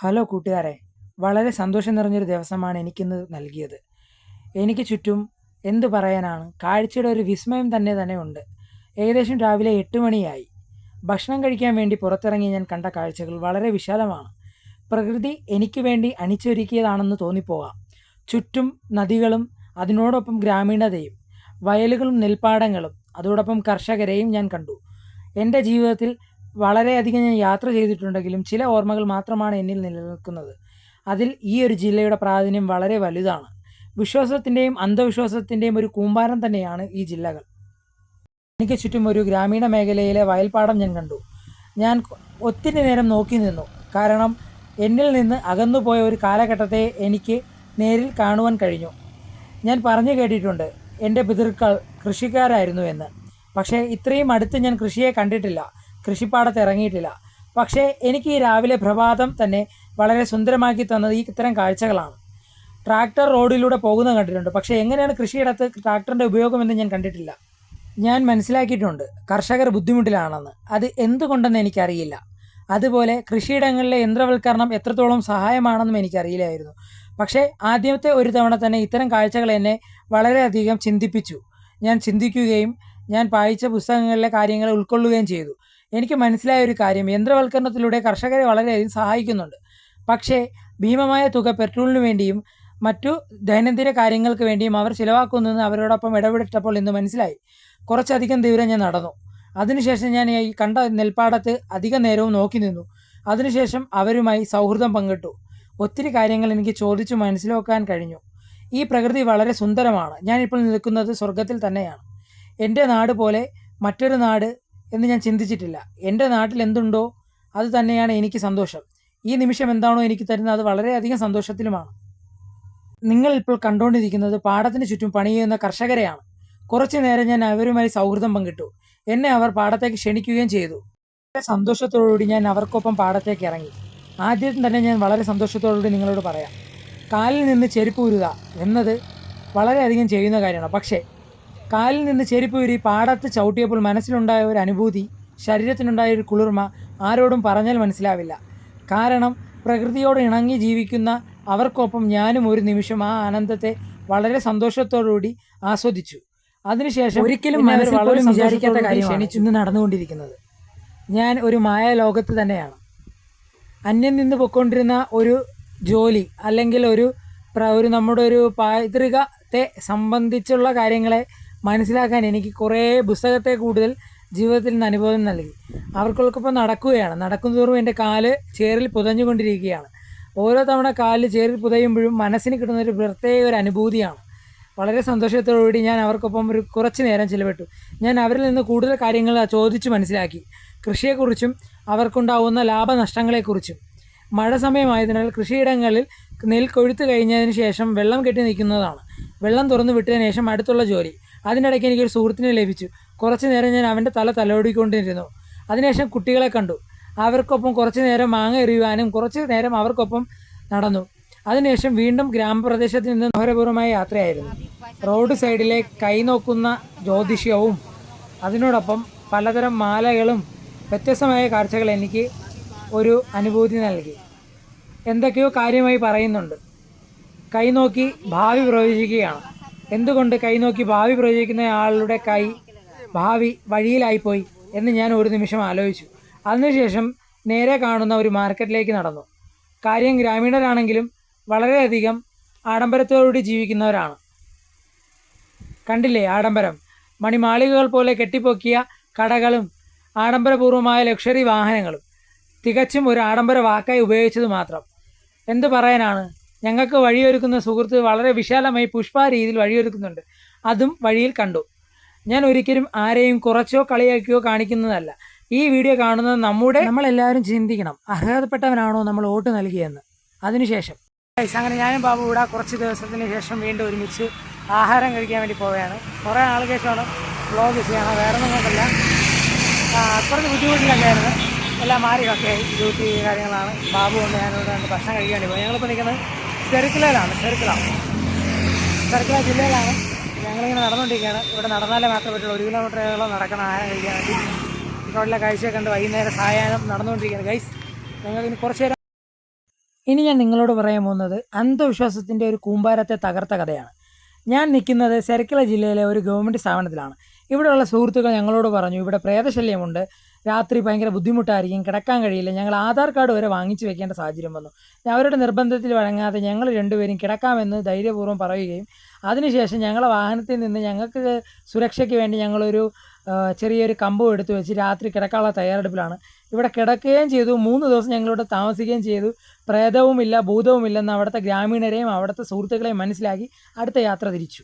Hello കൂട്ടുകാരെ, വളരെ സന്തോഷം നിറഞ്ഞൊരു ദിവസമാണ് എനിക്കിന്ന് നൽകിയത്. എനിക്ക് ചുറ്റും എന്തു പറയാനാണ്, കാഴ്ചയുടെ ഒരു വിസ്മയം തന്നെ ഉണ്ട്. ഏകദേശം രാവിലെ 8 മണിയായി. ഭക്ഷണം കഴിക്കാൻ വേണ്ടി പുറത്തിറങ്ങി ഞാൻ കണ്ട കാഴ്ചകൾ വളരെ വിശാലമാണ്. പ്രകൃതി എനിക്ക് വേണ്ടി അണിച്ചൊരുക്കിയതാണെന്ന് തോന്നിപ്പോകാം. ചുറ്റും നദികളും അതിനോടൊപ്പം ഗ്രാമീണതയും, വയലുകളും നെൽപ്പാടങ്ങളും, അതോടൊപ്പം കർഷകരെയും ഞാൻ കണ്ടു. എൻ്റെ ജീവിതത്തിൽ വളരെയധികം ഞാൻ യാത്ര ചെയ്തിട്ടുണ്ടെങ്കിലും ചില ഓർമ്മകൾ മാത്രമാണ് എന്നിൽ നിലനിൽക്കുന്നത്. അതിൽ ഈ ഒരു ജില്ലയുടെ പ്രാധാന്യം വളരെ വലുതാണ്. വിശ്വാസത്തിൻ്റെയും അന്ധവിശ്വാസത്തിൻ്റെയും ഒരു കൂമ്പാരം തന്നെയാണ് ഈ ജില്ലകൾ. എനിക്ക് ചുറ്റും ഒരു ഗ്രാമീണ മേഖലയിലെ വയൽപ്പാടം ഞാൻ കണ്ടു. ഞാൻ ഒത്തിരി നേരം നോക്കി നിന്നു. കാരണം എന്നിൽ നിന്ന് അകന്നുപോയ ഒരു കാലഘട്ടത്തെ എനിക്ക് നേരിൽ കാണുവാൻ കഴിഞ്ഞു. ഞാൻ പറഞ്ഞു കേട്ടിട്ടുണ്ട് എൻ്റെ പിതൃക്കൾ കൃഷിക്കാരായിരുന്നു എന്ന്. പക്ഷേ ഇത്രയും അടുത്ത് ഞാൻ കൃഷിയെ കണ്ടിട്ടില്ല, കൃഷിപ്പാടത്ത് ഇറങ്ങിയിട്ടില്ല. പക്ഷേ എനിക്ക് ഈ രാവിലെ പ്രഭാതം തന്നെ വളരെ സുന്ദരമാക്കി തന്നത് ഈ ഇത്തരം കാഴ്ചകളാണ്. ട്രാക്ടർ റോഡിലൂടെ പോകുന്നത് കണ്ടിട്ടുണ്ട്, പക്ഷേ എങ്ങനെയാണ് കൃഷിയിടത്ത് ട്രാക്ടറിൻ്റെ ഉപയോഗമെന്ന് ഞാൻ കണ്ടിട്ടില്ല. ഞാൻ മനസ്സിലാക്കിയിട്ടുണ്ട് കർഷകർ ബുദ്ധിമുട്ടിലാണെന്ന്. അത് എന്തുകൊണ്ടെന്ന് എനിക്കറിയില്ല. അതുപോലെ കൃഷിയിടങ്ങളിലെ യന്ത്രവൽക്കരണം എത്രത്തോളം സഹായമാണെന്നും എനിക്കറിയില്ലായിരുന്നു. പക്ഷേ ആദ്യത്തെ ഒരു തവണ തന്നെ ഇത്തരം കാഴ്ചകൾ എന്നെ വളരെയധികം ചിന്തിപ്പിച്ചു. ഞാൻ ചിന്തിക്കുകയും ഞാൻ വായിച്ച പുസ്തകങ്ങളിലെ കാര്യങ്ങൾ ഉൾക്കൊള്ളുകയും ചെയ്തു. എനിക്ക് മനസ്സിലായ ഒരു കാര്യം, യന്ത്രവൽക്കരണത്തിലൂടെ കർഷകരെ വളരെയധികം സഹായിക്കുന്നുണ്ട്. പക്ഷേ ഭീമമായ തുക പെട്രോളിന് വേണ്ടിയും മറ്റു ദൈനംദിന കാര്യങ്ങൾക്ക് വേണ്ടിയും അവർ ചിലവാക്കുന്നെന്ന് അവരോടൊപ്പം ഇടപെട്ടപ്പോൾ എന്ന് മനസ്സിലായി. കുറച്ചധികം ദൂരം ഞാൻ നടന്നു. അതിനുശേഷം ഞാൻ ഈ കണ്ട നെൽപ്പാടത്ത് അധിക നേരവും നോക്കി നിന്നു. അതിനുശേഷം അവരുമായി സൗഹൃദം പങ്കിട്ടു. ഒത്തിരി കാര്യങ്ങൾ എനിക്ക് ചോദിച്ചു മനസ്സിലാക്കാൻ കഴിഞ്ഞു. ഈ പ്രകൃതി വളരെ സുന്ദരമാണ്. ഞാനിപ്പോൾ നിൽക്കുന്നത് സ്വർഗത്തിൽ തന്നെയാണ്. എൻ്റെ നാട് പോലെ മറ്റൊരു നാട് എന്ന് ഞാൻ ചിന്തിച്ചിട്ടില്ല. എൻ്റെ നാട്ടിൽ എന്തുണ്ടോ അത് തന്നെയാണ് എനിക്ക് സന്തോഷം. ഈ നിമിഷം എന്താണോ എനിക്ക് തരുന്നത് അത് വളരെയധികം സന്തോഷത്തിലുമാണ്. നിങ്ങൾ ഇപ്പോൾ കണ്ടുകൊണ്ടിരിക്കുന്നത് പാടത്തിന് ചുറ്റും പണി ചെയ്യുന്ന കർഷകരെയാണ്. കുറച്ചു നേരം ഞാൻ അവരുമായി സൗഹൃദം പങ്കിട്ടു. എന്നെ അവർ പാടത്തേക്ക് ക്ഷണിക്കുകയും ചെയ്തു. വളരെ സന്തോഷത്തോടുകൂടി ഞാൻ അവർക്കൊപ്പം പാടത്തേക്ക് ഇറങ്ങി. ആദ്യം തന്നെ ഞാൻ വളരെ സന്തോഷത്തോടുകൂടി നിങ്ങളോട് പറയാം, കാലിൽ നിന്ന് ചെരുപ്പ് ഊരുക എന്നത് വളരെയധികം ചെയ്യുന്ന കാര്യമാണ്. പക്ഷേ കാലിൽ നിന്ന് ചെരുപ്പ് ഊരി പാടത്ത് ചവിട്ടിയപ്പോൾ മനസ്സിലുണ്ടായ ഒരു അനുഭൂതി, ശരീരത്തിനുണ്ടായ ഒരു കുളിർമ ആരോടും പറഞ്ഞാൽ മനസ്സിലാവില്ല. കാരണം പ്രകൃതിയോട് ഇണങ്ങി ജീവിക്കുന്ന അവർക്കൊപ്പം ഞാനും ഒരു നിമിഷം ആ ആനന്ദത്തെ വളരെ സന്തോഷത്തോടുകൂടി ആസ്വദിച്ചു. അതിനുശേഷം ഒരിക്കലും മനസ്സിൽ പോലും വിചാരിക്കാത്ത കാര്യമാണ് ഇന്ന് നടന്നുകൊണ്ടിരിക്കുന്നത്. ഞാൻ ഒരു മായ ലോകത്ത് തന്നെയാണ്. അന്യം നിന്ന് പൊയ്ക്കൊണ്ടിരുന്ന ഒരു ജോലി അല്ലെങ്കിൽ ഒരു നമ്മുടെ ഒരു പൈതൃകത്തെ സംബന്ധിച്ചുള്ള കാര്യങ്ങളെ മനസ്സിലാക്കാൻ എനിക്ക് കുറേ പുസ്തകത്തെ കൂടുതൽ ജീവിതത്തിൽ നിന്ന് അനുഭവം നൽകി. അവർക്കൊപ്പം നടക്കുകയാണ്. നടക്കുന്നതോറും എൻ്റെ കാല് ചേറിൽ പുതഞ്ഞുകൊണ്ടിരിക്കുകയാണ്. ഓരോ തവണ കാലിൽ ചേറിൽ പുതയുമ്പോഴും മനസ്സിന് കിട്ടുന്നൊരു പ്രത്യേക ഒരു അനുഭൂതിയാണ്. വളരെ സന്തോഷത്തോടുകൂടി ഞാൻ അവർക്കൊപ്പം കുറച്ച് നേരം ചിലവിട്ടു. ഞാൻ അവരിൽ നിന്ന് കൂടുതൽ കാര്യങ്ങൾ ചോദിച്ചു മനസ്സിലാക്കി. കൃഷിയെക്കുറിച്ചും അവർക്കുണ്ടാവുന്ന ലാഭനഷ്ടങ്ങളെക്കുറിച്ചും. മഴ സമയമായതിനാൽ കൃഷിയിടങ്ങളിൽ നെൽക്കൊഴുത്ത് കഴിഞ്ഞതിന് ശേഷം വെള്ളം കെട്ടി നിൽക്കുന്നതാണ്. വെള്ളം തുറന്നു വിട്ടതിന് ശേഷം അടുത്തുള്ള ജോലി. അതിനിടയ്ക്ക് എനിക്കൊരു സുഹൃത്തിനെ ലഭിച്ചു. കുറച്ച് നേരം ഞാൻ അവൻ്റെ തലോടിക്കൊണ്ടിരുന്നു. അതിനുശേഷം കുട്ടികളെ കണ്ടു. അവർക്കൊപ്പം കുറച്ച് നേരം മാങ്ങ എറിയുവാനും കുറച്ച് നേരം അവർക്കൊപ്പം നടന്നു. അതിനുശേഷം വീണ്ടും ഗ്രാമപ്രദേശത്ത് നിന്ന് മനോഹരപൂർവമായ യാത്രയായിരുന്നു. റോഡ് സൈഡിലെ കൈനോക്കുന്ന ജ്യോതിഷ്യവും അതിനോടൊപ്പം പലതരം മാലകളും വ്യത്യസ്തമായ കാഴ്ചകൾ എനിക്ക് ഒരു അനുഭൂതി നൽകി. എന്തൊക്കെയോ കാര്യമായി പറയുന്നുണ്ട്. കൈനോക്കി ഭാവി പ്രവചിക്കുകയാണ്. എന്തുകൊണ്ട് കൈനോക്കി ഭാവി പ്രവചിക്കുന്ന ആളുടെ ഭാവി വഴിയിലായിപ്പോയി എന്ന് ഞാൻ ഒരു നിമിഷം ആലോചിച്ചു. അതിനുശേഷം നേരെ കാണുന്ന ഒരു മാർക്കറ്റിലേക്ക് നടന്നു. കാര്യം ഗ്രാമീണരാണെങ്കിലും വളരെയധികം ആഡംബരത്തോടുകൂടി ജീവിക്കുന്നവരാണ്. കണ്ടില്ലേ ആഡംബരം? മണിമാളികകൾ പോലെ കെട്ടിപ്പൊക്കിയ കടകളും ആഡംബരപൂർവമായ ലക്ഷറി വാഹനങ്ങളും തികച്ചും ഒരു ആഡംബര വാക്കായി ഉപയോഗിച്ചത് മാത്രം. എന്തു പറയാനാണ്? ഞങ്ങൾക്ക് വഴിയൊരുക്കുന്ന സുഹൃത്ത് വളരെ വിശാലമായി പുഷ്പ രീതിയിൽ വഴിയൊരുക്കുന്നുണ്ട്. അതും വഴിയിൽ കണ്ടു. ഞാൻ ഒരിക്കലും ആരെയും കുറച്ചോ കളിയാക്കിയോ കാണിക്കുന്നതല്ല. ഈ വീഡിയോ കാണുന്നത് നമ്മളെല്ലാവരും ചിന്തിക്കണം, അർഹതപ്പെട്ടവനാണോ നമ്മൾ വോട്ട് നൽകിയെന്ന്. അതിനുശേഷം അങ്ങനെ ഞാനും ബാബു ഇവിടെ കുറച്ച് ദിവസത്തിന് ശേഷം വീണ്ടും ഒരുമിച്ച് ആഹാരം കഴിക്കാൻ വേണ്ടി പോവുകയാണ്. കുറേ നാൾക്ക് ശേഷമാണ് വ്ളോഗ് ചെയ്യണം, വേറെ ഒന്നുമല്ല. കുറച്ച് ബുദ്ധിമുട്ടിലല്ലായിരുന്നു, എല്ലാം മാറിയൊക്കെ ഡ്യൂട്ടി കാര്യങ്ങളാണ്. ബാബു കൊണ്ട് ഞാനിവിടെ ഭക്ഷണം കഴിക്കാൻ വേണ്ടി പോയി. ഞങ്ങളിപ്പോൾ നിൽക്കുന്നത് ചെറുക്കില ജില്ലയിലാണ്. ഞങ്ങളിങ്ങനെ നടന്നുകൊണ്ടിരിക്കുകയാണ്. ഇവിടെ നടന്നാലേ മാത്രമേ പറ്റുള്ളൂ. 1 കിലോമീറ്ററോളം നടക്കണം ആഹാരം കഴിക്കാൻ വേണ്ടി. ഇവിടെയുള്ള കാഴ്ചയൊക്കെ കണ്ട് വൈകുന്നേരം സായാഹ്നം നടന്നുകൊണ്ടിരിക്കുകയാണ് ഗൈസ്. ഞങ്ങളിനി കുറച്ച് നേരം ഇനി ഞാൻ നിങ്ങളോട് പറയാൻ പോകുന്നത് അന്ധവിശ്വാസത്തിൻ്റെ ഒരു കൂമ്പാരത്തെ തകർത്ത കഥയാണ്. ഞാൻ നിൽക്കുന്നത് സെർക്കല ജില്ലയിലെ ഒരു ഗവൺമെൻറ് സ്ഥാപനത്തിലാണ്. ഇവിടെയുള്ള സുഹൃത്തുക്കൾ ഞങ്ങളോട് പറഞ്ഞു, ഇവിടെ പ്രേതശല്യമുണ്ട്, രാത്രി ഭയങ്കര ബുദ്ധിമുട്ടായിരിക്കും, കിടക്കാൻ കഴിയില്ല. ഞങ്ങൾ ആധാർ കാർഡ് വരെ വാങ്ങിച്ചു വെക്കേണ്ട സാഹചര്യം വന്നു. അവരുടെ നിർബന്ധത്തിൽ വഴങ്ങാതെ ഞങ്ങൾ രണ്ടുപേരും കിടക്കാമെന്ന് ധൈര്യപൂർവ്വം പറയുകയും അതിനുശേഷം ഞങ്ങളെ വാഹനത്തിൽ നിന്ന് ഞങ്ങൾക്ക് സുരക്ഷയ്ക്ക് വേണ്ടി ഞങ്ങളൊരു ചെറിയൊരു കമ്പും എടുത്തു വെച്ച് രാത്രി കിടക്കാനുള്ള തയ്യാറെടുപ്പിലാണ്. ഇവിടെ കിടക്കുകയും ചെയ്തു. 3 ദിവസം ഞങ്ങളിവിടെ താമസിക്കുകയും ചെയ്തു. പ്രേതവുമില്ല, ഭൂതവുമില്ലെന്ന് അവിടുത്തെ ഗ്രാമീണരെയും അവിടുത്തെ സുഹൃത്തുക്കളെയും മനസ്സിലാക്കി അടുത്ത യാത്ര തിരിച്ചു.